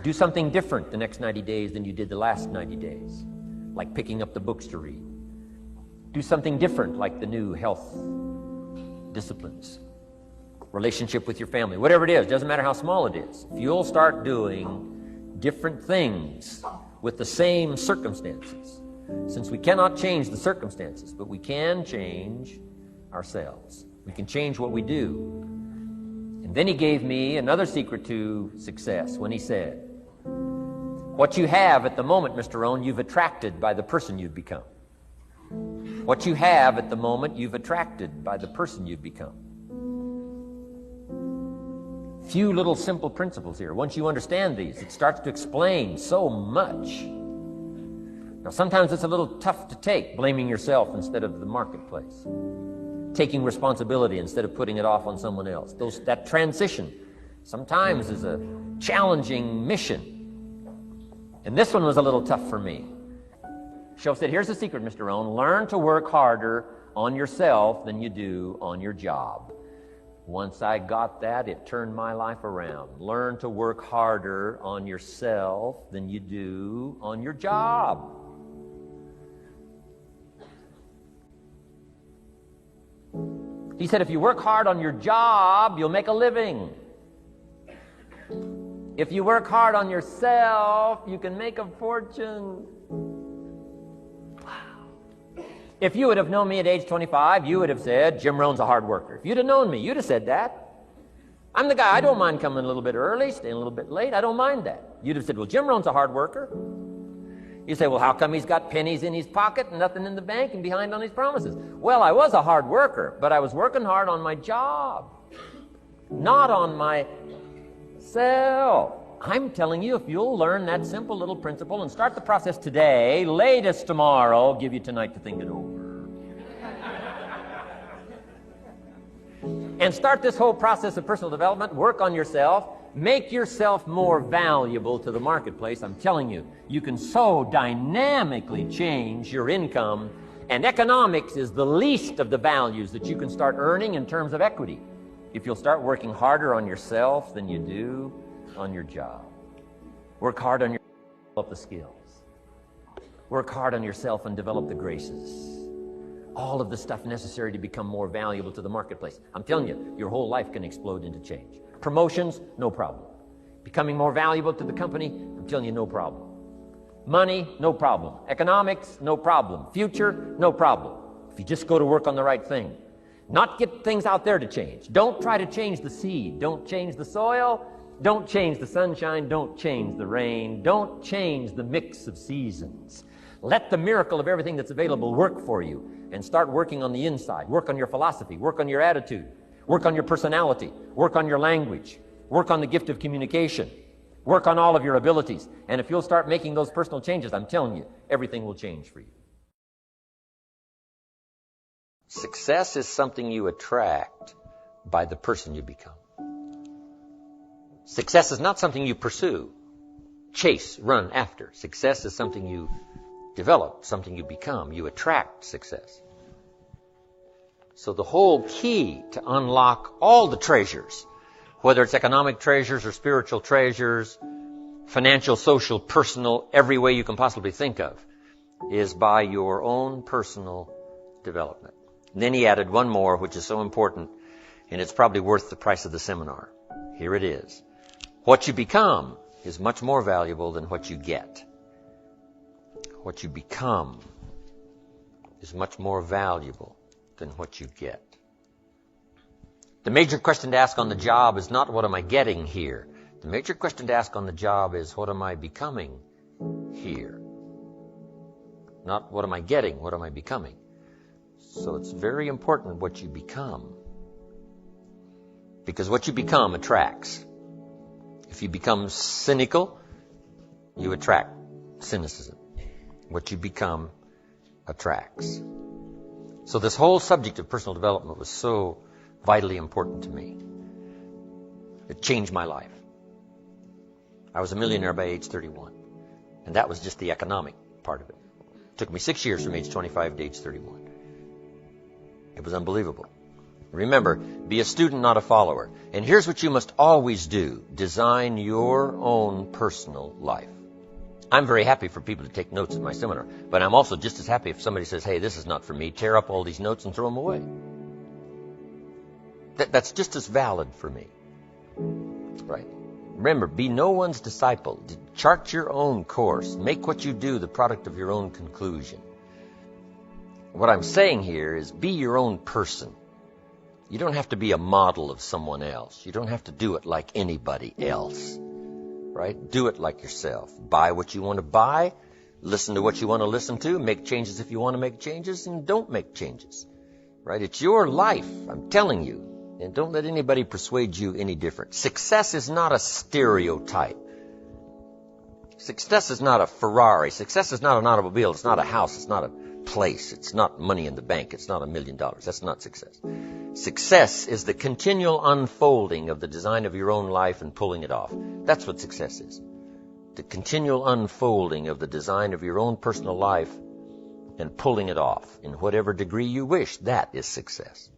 Do something different the next 90 days than you did the last 90 days, like picking up the books to read. Do something different, like the new health disciplines, relationship with your family, whatever it is, doesn't matter how small it is. If you'll start doing different things with the same circumstances, since we cannot change the circumstances, but we can change ourselves. We can change what we do. And then he gave me another secret to success when he said, what you have at the moment, Mr. Rohn, you've attracted by the person you've become. What you have at the moment, you've attracted by the person you've become. Few little simple principles here. Once you understand these, it starts to explain so much. Now, sometimes it's a little tough to take, blaming yourself instead of the marketplace, taking responsibility instead of putting it off on someone else. That transition sometimes is a challenging mission. And this one was a little tough for me. Shoaff said, here's the secret, Mr. Rohn. Learn to work harder on yourself than you do on your job. Once I got that, it turned my life around. Learn to work harder on yourself than you do on your job. He said, if you work hard on your job, you'll make a living. If you work hard on yourself, you can make a fortune. Wow. If you would have known me at age 25, you would have said, Jim Rohn's a hard worker. If you'd have known me, you'd have said that. I'm the guy, I don't mind coming a little bit early, staying a little bit late. I don't mind that. You'd have said, well, Jim Rohn's a hard worker. You say, well, how come he's got pennies in his pocket and nothing in the bank and behind on his promises? Well, I was a hard worker, but I was working hard on my job, not on myself. I'm telling you, if you'll learn that simple little principle and start the process today, latest tomorrow, give you tonight to think it over. And start this whole process of personal development, work on yourself, make yourself more valuable to the marketplace. I'm telling you, you can so dynamically change your income, and economics is the least of the values that you can start earning in terms of equity if you'll start working harder on yourself than you do on your job. Work hard on yourself and develop the skills. Work hard on yourself and develop the graces. All of the stuff necessary to become more valuable to the marketplace. I'm telling you, your whole life can explode into change. Promotions, no problem. Becoming more valuable to the company, I'm telling you, no problem. Money, no problem. Economics, no problem. Future, no problem. If you just go to work on the right thing. Not get things out there to change. Don't try to change the seed. Don't change the soil. Don't change the sunshine. Don't change the rain. Don't change the mix of seasons. Let the miracle of everything that's available work for you, and start working on the inside. Work on your philosophy. Work on your attitude. Work on your personality. Work on your language. Work on the gift of communication. Work on all of your abilities. And if you'll start making those personal changes, I'm telling you, everything will change for you. Success is something you attract by the person you become. Success is not something you pursue, chase, run after. Success is something you develop, something you become. You attract success. So the whole key to unlock all the treasures, whether it's economic treasures or spiritual treasures, financial, social, personal, every way you can possibly think of, is by your own personal development. And then he added one more, which is so important, and it's probably worth the price of the seminar. Here it is. What you become is much more valuable than what you get. What you become is much more valuable than what you get. The major question to ask on the job is not what am I getting here. The major question to ask on the job is what am I becoming here. Not what am I getting, what am I becoming. So it's very important what you become. Because what you become attracts. If you become cynical, you attract cynicism. What you become attracts. So this whole subject of personal development was so vitally important to me. It changed my life. I was a millionaire by age 31. And that was just the economic part of it. It took me 6 years from age 25 to age 31. It was unbelievable. Remember, be a student, not a follower. And here's what you must always do. Design your own personal life. I'm very happy for people to take notes at my seminar, but I'm also just as happy if somebody says, hey, this is not for me, tear up all these notes and throw them away. That's just as valid for me. Right? Remember, be no one's disciple. Chart your own course. Make what you do the product of your own conclusion. What I'm saying here is be your own person. You don't have to be a model of someone else. You don't have to do it like anybody else. Right? Do it like yourself. Buy what you want to buy. Listen to what you want to listen to. Make changes if you want to make changes, and don't make changes. Right? It's your life, I'm telling you. And don't let anybody persuade you any different. Success is not a stereotype. Success is not a Ferrari. Success is not an automobile. It's not a house. It's not a place. It's not money in the bank. It's not $1 million. That's not success. Success is the continual unfolding of the design of your own life and pulling it off. That's what success is. The continual unfolding of the design of your own personal life and pulling it off in whatever degree you wish. That is success.